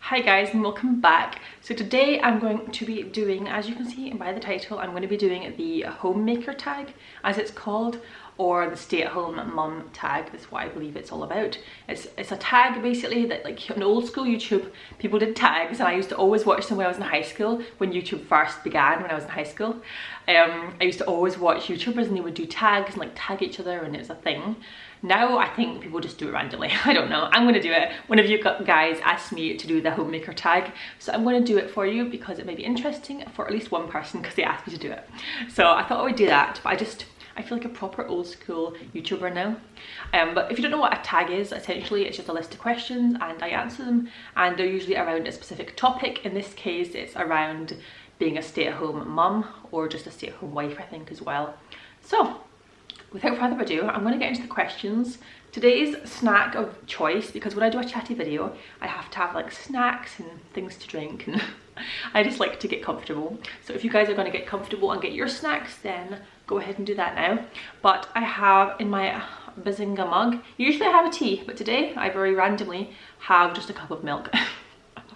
Hi guys, and welcome back. So today I'm going to be doing, as you can see by the title, I'm going to be doing the Homemaker tag, as it's called, or the stay-at-home mum tag. That's what I believe it's all about. It's a tag basically that, like, in old school YouTube, people did tags, and I used to always watch them when I was in high school, when YouTube first began, when I was in high school. I used to always watch YouTubers and they would do tags and like tag each other, and it was a thing. Now I think people just do it randomly. I don't know. I'm going to do it. One of you guys asked me to do the Homemaker tag, so I'm going to do it for you because it may be interesting for at least one person because they asked me to do it. So I thought I would do that, but I feel like a proper old school YouTuber now. But if you don't know what a tag is, essentially it's just a list of questions and I answer them, and they're usually around a specific topic. In this case, it's around being a stay-at-home mum, or just a stay-at-home wife, I think, as well. So without further ado, I'm going to get into the questions. Today's snack of choice, because when I do a chatty video, I have to have like snacks and things to drink, and I just like to get comfortable. So if you guys are going to get comfortable and get your snacks, then go ahead and do that now. But I have in my Bazinga mug, usually I have a tea, but today I very randomly have just a cup of milk.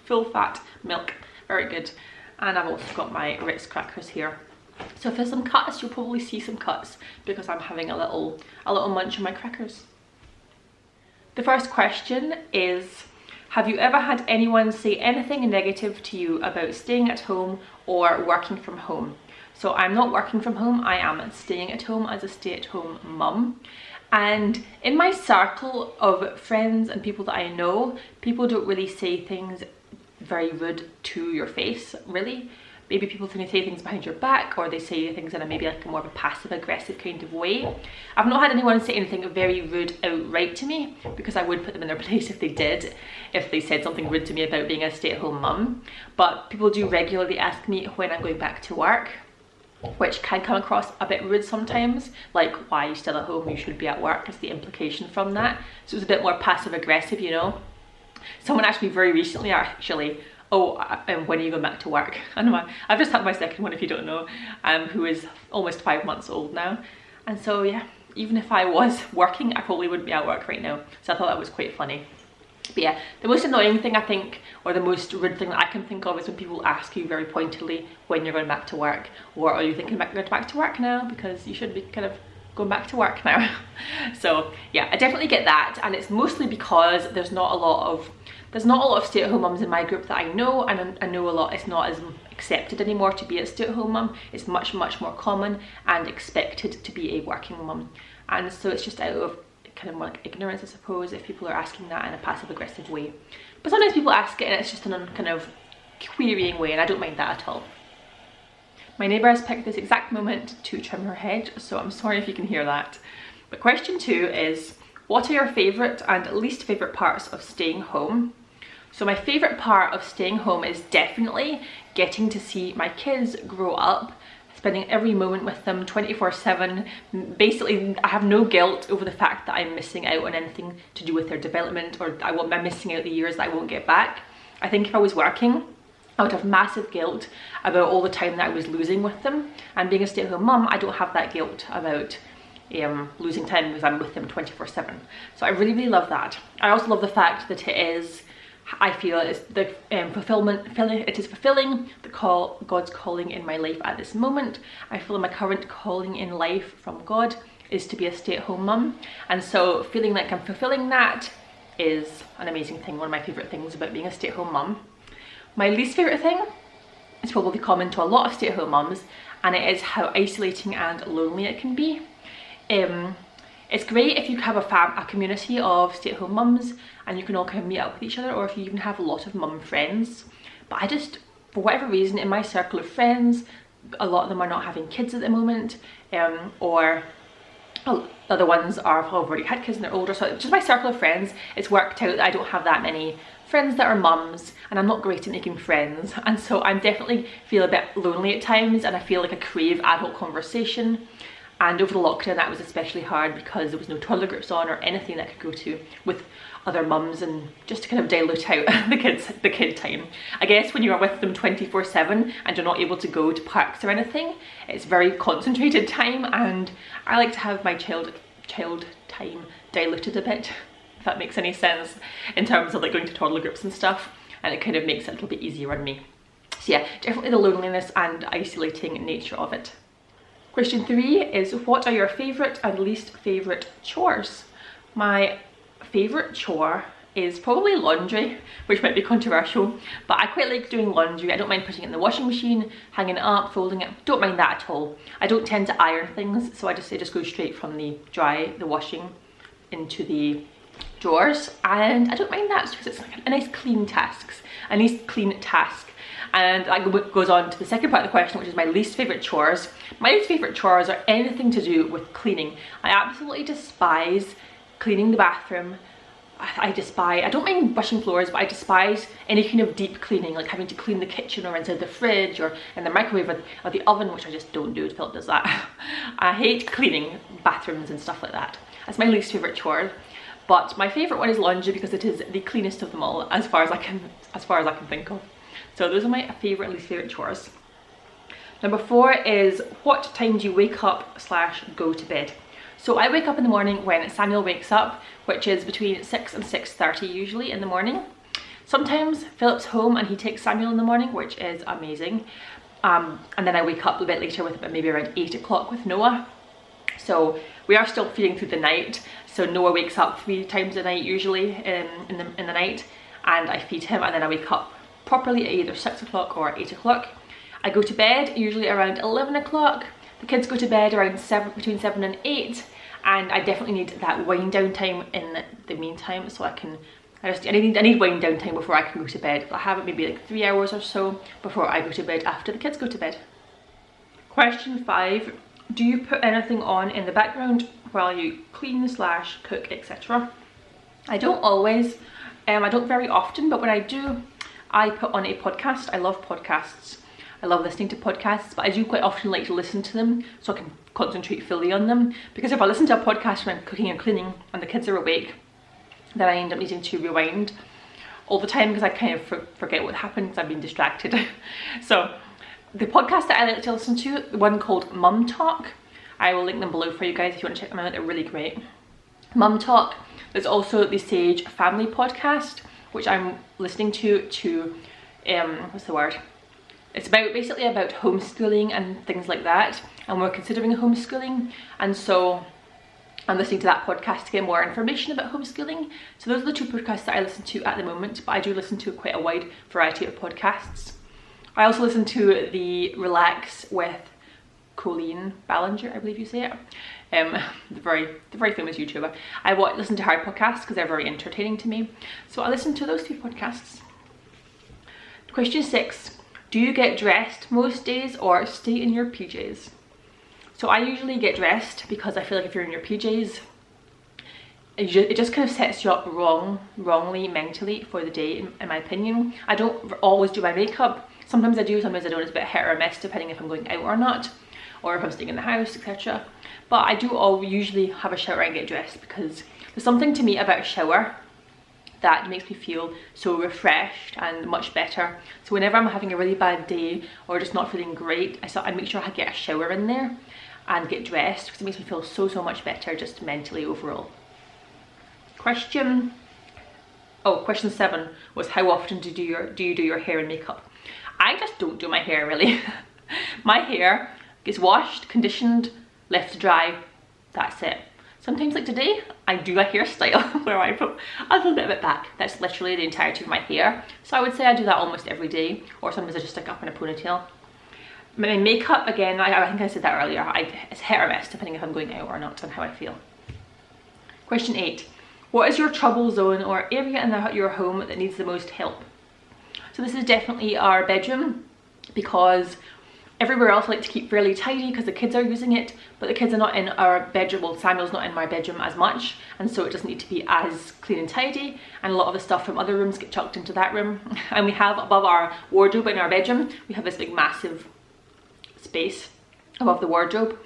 Full fat milk, very good. And I've also got my Ritz crackers here. So if there's some cuts, you'll probably see some cuts because I'm having a little munch on my crackers. The first question is, have you ever had anyone say anything negative to you about staying at home or working from home? So I'm not working from home, I am staying at home as a stay-at-home mum. And in my circle of friends and people that I know, people don't really say things very rude to your face, really. Maybe people say things behind your back, or they say things in a maybe like a more of a passive aggressive kind of way. I've not had anyone say anything very rude outright to me, because I would put them in their place if they did, if they said something rude to me about being a stay-at-home mum. But people do regularly ask me when I'm going back to work, which can come across a bit rude sometimes, like, why are you still at home, you should be at work, is the implication from that. So it's a bit more passive aggressive, you know. Someone asked me very recently, actually, oh, when are you going back to work? And I've just had my second one, if you don't know, who is almost 5 months old now. And so yeah, even if I was working, I probably wouldn't be at work right now. So I thought that was quite funny. But yeah, the most annoying thing I think, or the most rude thing that I can think of, is when people ask you very pointedly when you're going back to work, or are you thinking about going back to work now, because you should be kind of going back to work now. So yeah, I definitely get that, and it's mostly because there's not a lot of stay-at-home mums in my group that I know, and I know a lot, it's not as accepted anymore to be a stay-at-home mum. It's much more common and expected to be a working mum, and so it's just out of kind of more like ignorance, I suppose, if people are asking that in a passive aggressive way. But sometimes people ask it and it's just in a kind of querying way, and I don't mind that at all. My neighbour has picked this exact moment to trim her hedge, so I'm sorry if you can hear that. But question 2 is, what are your favourite and least favourite parts of staying home? So my favourite part of staying home is definitely getting to see my kids grow up, spending every moment with them 24/7. Basically, I have no guilt over the fact that I'm missing out on anything to do with their development, or I'm missing out the years that I won't get back. I think if I was working, I would have massive guilt about all the time that I was losing with them. And being a stay-at-home mum, I don't have that guilt about losing time because I'm with them 24/7. So I really love that. I also love the fact that it is, I feel it's the it is fulfilling the call, God's calling in my life at this moment. I feel my current calling in life from God is to be a stay-at-home mum, and so feeling like I'm fulfilling that is an amazing thing. One of my favourite things about being a stay-at-home mum. My least favourite thing is probably common to a lot of stay-at-home mums, and it is how isolating and lonely it can be. It's great if you have a community of stay-at-home mums and you can all kind of meet up with each other, or if you even have a lot of mum friends. But I just, for whatever reason, in my circle of friends, a lot of them are not having kids at the moment, or other ones have already had kids and they're older. So just my circle of friends, it's worked out that I don't have that many friends that are mums, and I'm not great at making friends, and so I definitely feel a bit lonely at times, and I feel like I crave adult conversation. And over the lockdown, that was especially hard because there was no toddler groups on or anything that I could go to with other mums, and just to kind of dilute out the kid time. I guess when you are with them 24/7 and you're not able to go to parks or anything, it's very concentrated time, and I like to have my child time diluted a bit, if that makes any sense, in terms of like going to toddler groups and stuff. and it kind of makes it a little bit easier on me. So yeah, definitely the loneliness and isolating nature of it. Question 3 is, what are your favourite and least favourite chores? My favourite chore is probably laundry, which might be controversial, but I quite like doing laundry. I don't mind putting it in the washing machine, hanging it up, folding it, don't mind that at all. I don't tend to iron things, so it just goes straight from the washing into the drawers, and I don't mind that because it's like a nice clean task. And that goes on to the second part of the question, which is my least favourite chores. My least favourite chores are anything to do with cleaning. I absolutely despise cleaning the bathroom. I don't mind brushing floors, but I despise any kind of deep cleaning, like having to clean the kitchen or inside the fridge or in the microwave or the oven, which I just don't do. Philip does that. I hate cleaning bathrooms and stuff like that. That's my least favourite chore. But my favourite one is laundry because it is the cleanest of them all, as far as I can think of. So those are my favourite and least favourite chores. Number 4 is, what time do you wake up / go to bed? So I wake up in the morning when Samuel wakes up, which is between 6 and 6:30 usually in the morning. Sometimes Philip's home and he takes Samuel in the morning, which is amazing. And then I wake up a bit later with maybe around 8 o'clock with Noah. So we are still feeding through the night. So Noah wakes up 3 times a night usually in the night, and I feed him, and then I wake up properly at either 6 o'clock or 8 o'clock. I go to bed usually around 11 o'clock. The kids go to bed around between 7 and 8, and I definitely need that wind down time in the meantime, so I need wind down time before I can go to bed. I have it maybe like 3 hours or so before I go to bed after the kids go to bed. Question 5, do you put anything on in the background while you clean / cook, etc.? I don't always, I don't very often, but when I do, I put on a podcast. I love podcasts. I love listening to podcasts, but I do quite often like to listen to them so I can concentrate fully on them. Because if I listen to a podcast when I'm cooking and cleaning and the kids are awake, then I end up needing to rewind all the time because I kind of forget what happened because I've been distracted. So the podcast that I like to listen to, the one called Mum Talk, I will link them below for you guys if you want to check them out. They're really great. Mum Talk. There's also the Sage Family podcast, which I'm listening to what's the word? It's basically about homeschooling and things like that, and we're considering homeschooling, and so I'm listening to that podcast to get more information about homeschooling. So those are the 2 podcasts that I listen to at the moment, but I do listen to quite a wide variety of podcasts. I also listen to the Relax with Colleen Ballinger, I believe you say it. The very famous YouTuber. I listen to her podcasts because they're very entertaining to me. So I listen to those 2 podcasts. Question 6. Do you get dressed most days or stay in your PJs? So I usually get dressed because I feel like if you're in your PJs, it just kind of sets you up wrongly mentally for the day, in my opinion. I don't always do my makeup. Sometimes I do, sometimes I don't. It's a bit hit or miss depending if I'm going out or not, or if I'm staying in the house, etc. But I do usually have a shower and get dressed because there's something to me about a shower that makes me feel so refreshed and much better. So whenever I'm having a really bad day or just not feeling great, I make sure I get a shower in there and get dressed because it makes me feel so much better just mentally overall. Question 7 was, how often do you do your hair and makeup? I just don't do my hair really. My hair gets washed, conditioned, left to dry, that's it. Sometimes like today, I do a hairstyle where I put a little bit of it back. That's literally the entirety of my hair. So I would say I do that almost every day, or sometimes I just stick up in a ponytail. My makeup, again, I think I said that earlier, it's hit or miss depending if I'm going out or not and how I feel. Question 8. What is your trouble zone or area in your home that needs the most help? So this is definitely our bedroom, because everywhere else I like to keep fairly tidy because the kids are using it, but the kids are not in our bedroom. Well, Samuel's not in my bedroom as much, and so it doesn't need to be as clean and tidy, and a lot of the stuff from other rooms get chucked into that room. And we have above our wardrobe in our bedroom, we have this big massive space above the wardrobe,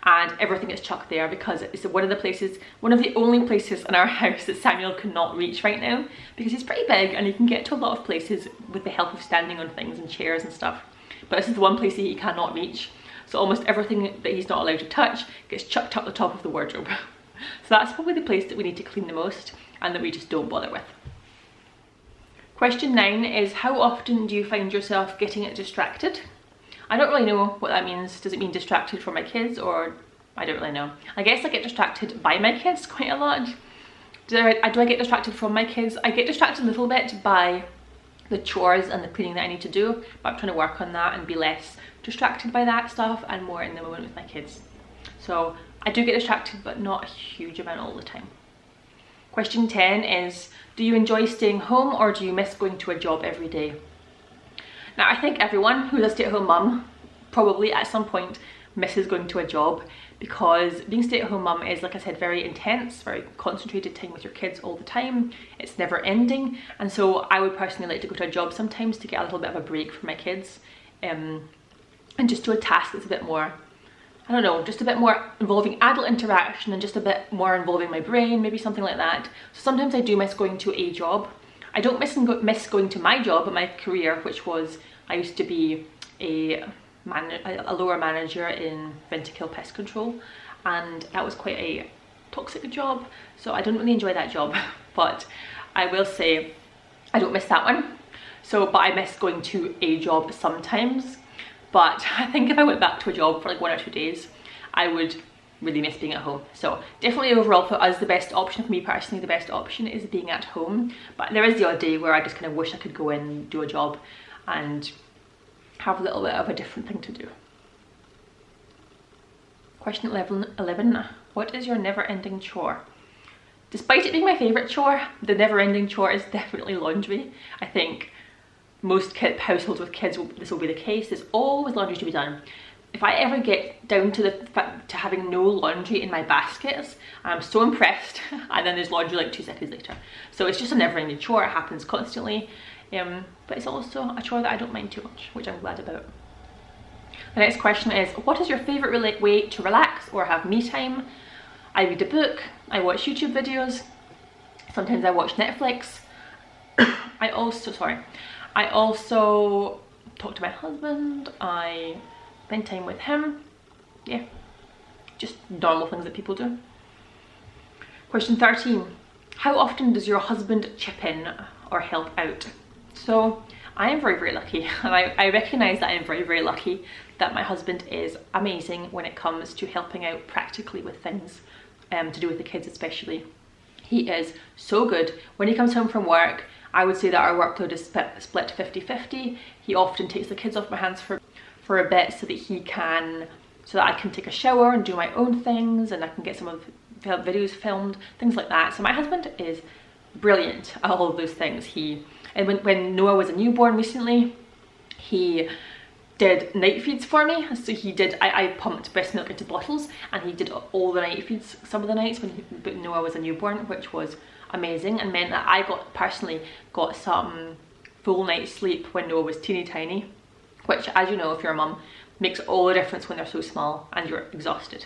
and everything is chucked there because it's one of the only places in our house that Samuel cannot reach right now, because he's pretty big and he can get to a lot of places with the help of standing on things and chairs and stuff. But this is the one place that he cannot reach. So almost everything that he's not allowed to touch gets chucked up the top of the wardrobe. So that's probably the place that we need to clean the most and that we just don't bother with. Question 9 is, how often do you find yourself getting distracted? I don't really know what that means. Does it mean distracted from my kids, or I don't really know. I guess I get distracted by my kids quite a lot. Do I get distracted from my kids? I get distracted a little bit by the chores and the cleaning that I need to do, but I'm trying to work on that and be less distracted by that stuff and more in the moment with my kids. So I do get distracted, but not a huge amount all the time. Question 10 is, do you enjoy staying home or do you miss going to a job every day? Now, I think everyone who's a stay-at-home mum probably at some point misses going to a job, because being stay-at-home mum is, like I said, very intense, very concentrated time with your kids all the time. It's never ending, and so I would personally like to go to a job sometimes to get a little bit of a break from my kids, and just do a task that's a bit more, I don't know, just a bit more involving adult interaction and just a bit more involving my brain, maybe something like that. So sometimes I do miss going to a job. I don't miss going to my job, but my career, which was, I used to be a lower manager in evangelical pest control, and that was quite a toxic job, so I didn't really enjoy that job. But I will say I don't miss that one. But I miss going to a job sometimes. But I think if I went back to a job for like 1 or 2 days, I would really miss being at home. So definitely overall for us, the best option, for me personally, the best option is being at home. But there is the odd day where I just kind of wish I could go in and do a job and have a little bit of a different thing to do. Question 11, what is your never-ending chore? Despite it being my favourite chore, the never-ending chore is definitely laundry. I think most households with kids, this will be the case. There's always laundry to be done. If I ever get down to having no laundry in my baskets, I'm so impressed, and then there's laundry like 2 seconds later. So it's just a never-ending chore. It happens constantly, but it's also a chore that I don't mind too much, which I'm glad about. The next question is, what is your favourite way to relax or have me time? I read a book, I watch YouTube videos, sometimes I watch Netflix. I also talk to my husband, I spend time with him. Yeah, just normal things that people do. Question 13, how often does your husband chip in or help out? So I am very, very lucky, and I recognise that I am very, very lucky that my husband is amazing when it comes to helping out practically with things to do with the kids especially. He is so good. When he comes home from work, I would say that our workload is split 50-50. He often takes the kids off my hands for a bit so that I can take a shower and do my own things, and I can get some of the videos filmed, things like that. So my husband is brilliant at all of those things. And when Noah was a newborn recently, he did night feeds for me. So I pumped breast milk into bottles, and he did all the night feeds some of the nights when Noah was a newborn, which was amazing, and meant that I personally got some full night's sleep when Noah was teeny tiny, which, as you know, if you're a mum, makes all the difference when they're so small and you're exhausted.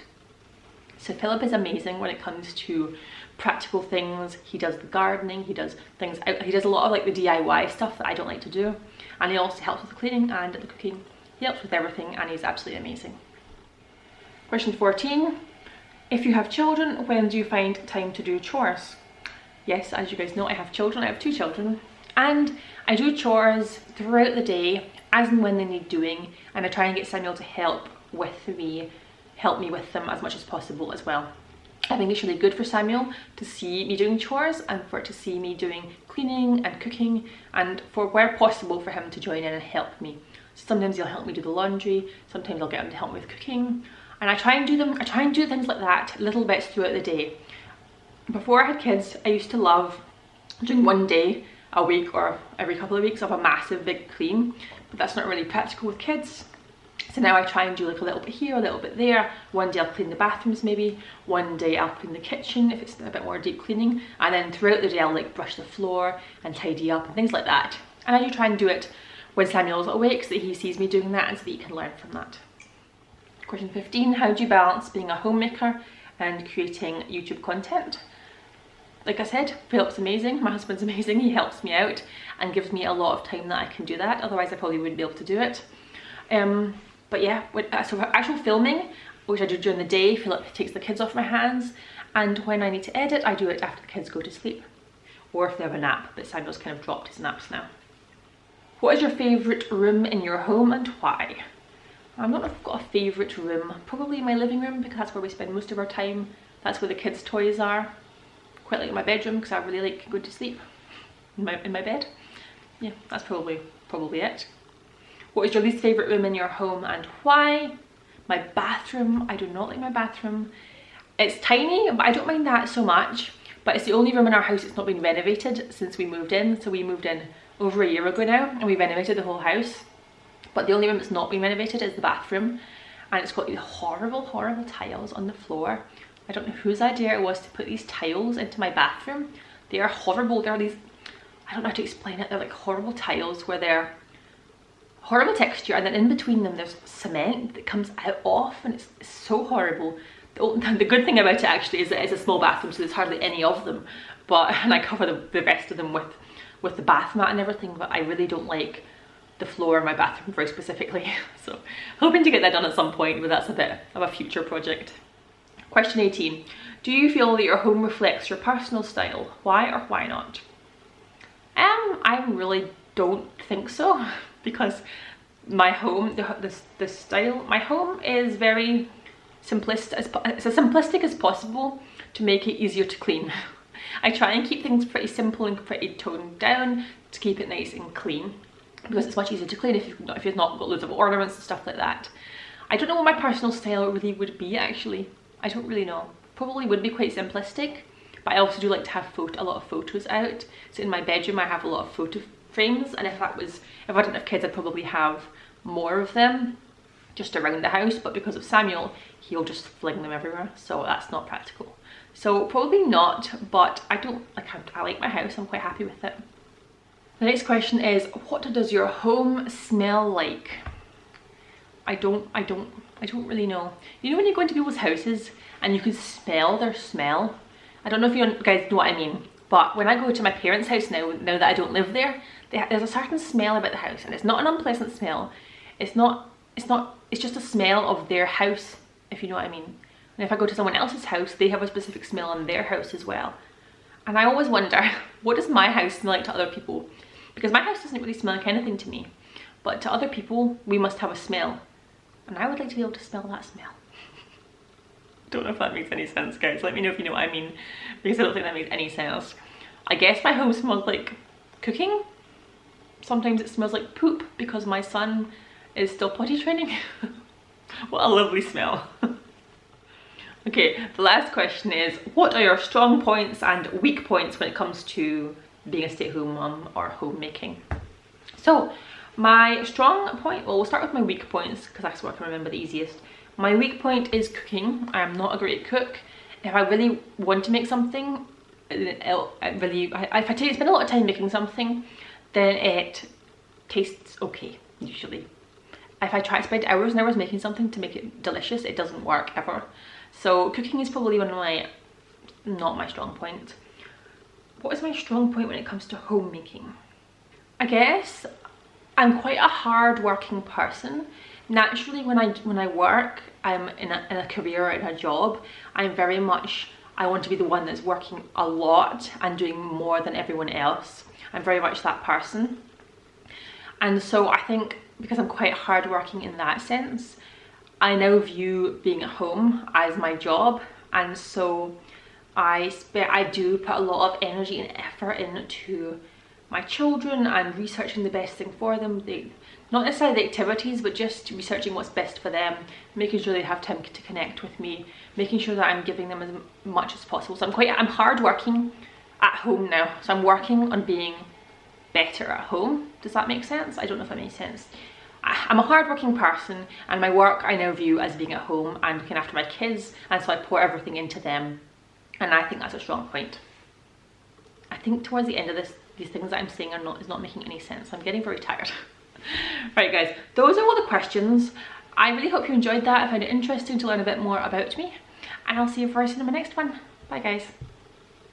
So Philip is amazing when it comes to practical things. He does the gardening, he does things, he does a lot of like the DIY stuff that I don't like to do, and he also helps with the cleaning and the cooking. He helps with everything, and he's absolutely amazing. Question 14, if you have children, when do you find time to do chores? Yes, as you guys know, I have children. I have 2 children, and I do chores throughout the day as and when they need doing, and I try and get Samuel to help me with them as much as possible as well. I think it's really good for Samuel to see me doing chores and for to see me doing cleaning and cooking, and for where possible for him to join in and help me. Sometimes he'll help me do the laundry, sometimes I'll get him to help me with cooking, and I try and do things like that, little bits throughout the day. Before I had kids, I used to love doing one day a week or every couple of weeks of a massive big clean, but that's not really practical with kids. So now I try and do like a little bit here, a little bit there. One day I'll clean the bathrooms maybe, one day I'll clean the kitchen if it's a bit more deep cleaning, and then throughout the day I'll like brush the floor and tidy up and things like that. And I do try and do it when Samuel's awake so that he sees me doing that and so that he can learn from that. Question 15, how do you balance being a homemaker and creating YouTube content? Like I said, Philip's amazing, my husband's amazing, he helps me out and gives me a lot of time that I can do that, otherwise I probably wouldn't be able to do it. But yeah, so for actual filming, which I do during the day, Philip takes the kids off my hands, and when I need to edit, I do it after the kids go to sleep. or if they have a nap, but Samuel's kind of dropped his naps now. What is your favourite room in your home and why? I'm not know if I've got a favourite room. Probably my living room, because that's where we spend most of our time. That's where the kids' toys are. Quite like my bedroom because I really like going to sleep in my bed. Yeah, that's probably it. What is your least favourite room in your home and why? My bathroom. I do not like my bathroom. It's tiny, but I don't mind that so much. But it's the only room in our house that's not been renovated since we moved in. So we moved in over a year ago now and we renovated the whole house. But the only room that's not been renovated is the bathroom. And it's got these horrible, horrible tiles on the floor. I don't know whose idea it was to put these tiles into my bathroom. They are horrible. They're these, I don't know how to explain it. They're like horrible tiles where they're horrible texture, and then in between them there's cement that comes out off, and it's so horrible. The good thing about it actually is that it's a small bathroom, so there's hardly any of them. And I cover the rest of them with the bath mat and everything, but I really don't like the floor in my bathroom very specifically. So hoping to get that done at some point, but that's a bit of a future project. Question 18. Do you feel that your home reflects your personal style? Why or why not? I really don't think so, because my home, the style, my home is very simplistic, it's as simplistic as possible to make it easier to clean. I try and keep things pretty simple and pretty toned down to keep it nice and clean, because it's much easier to clean if you've not got loads of ornaments and stuff like that. I don't know what my personal style really would be actually. I don't really know. Probably would be quite simplistic, but I also do like to have a lot of photos out. So in my bedroom I have a lot of photo frames, and if I didn't have kids I'd probably have more of them just around the house, but because of Samuel he'll just fling them everywhere, so that's not practical. So probably not, but I like my house. I'm quite happy with it. The next question is, what does your home smell like? I don't really know. You know when you go into people's houses and you can smell their smell? I don't know if you guys know what I mean, but when I go to my parents' house now that I don't live there, there's a certain smell about the house, and it's not an unpleasant smell. It's just a smell of their house, if you know what I mean. And if I go to someone else's house, they have a specific smell in their house as well. And I always wonder, what does my house smell like to other people? Because my house doesn't really smell like anything to me, but to other people, we must have a smell. And I would like to be able to smell that smell. Don't know if that makes any sense, guys. Let me know if you know what I mean, because I don't think that makes any sense. I guess my home smells like cooking. Sometimes it smells like poop because my son is still potty training. What a lovely smell. Okay, the last question is, what are your strong points and weak points when it comes to being a stay-at-home mum or homemaking? So my strong point, well, we'll start with my weak points because that's what I can remember the easiest. My weak point is cooking. I am not a great cook. If I really want to make something, if I spend a lot of time making something, then it tastes okay, usually. If I try to spend hours and hours making something to make it delicious, it doesn't work ever. So cooking is probably not my strong point. What is my strong point when it comes to homemaking? I guess I'm quite a hard-working person. Naturally, when I work, I'm in a career, in a job, I want to be the one that's working a lot and doing more than everyone else. I'm very much that person. And so I think because I'm quite hardworking in that sense, I now view being at home as my job, and so I do put a lot of energy and effort into my children and researching the best thing for them. Not necessarily the activities, but just researching what's best for them, making sure they have time to connect with me, making sure that I'm giving them as much as possible. So I'm hardworking at home now, so I'm working on being better at home. Does that make sense? I don't know if that makes sense. I'm a hardworking person, and my work I now view as being at home and looking after my kids, and so I pour everything into them, and I think that's a strong point. I think towards the end of these things that I'm saying is not making any sense. I'm getting very tired. Right guys, those are all the questions. I really hope you enjoyed that. I found it interesting to learn a bit more about me, and I'll see you very soon in my next one. Bye guys.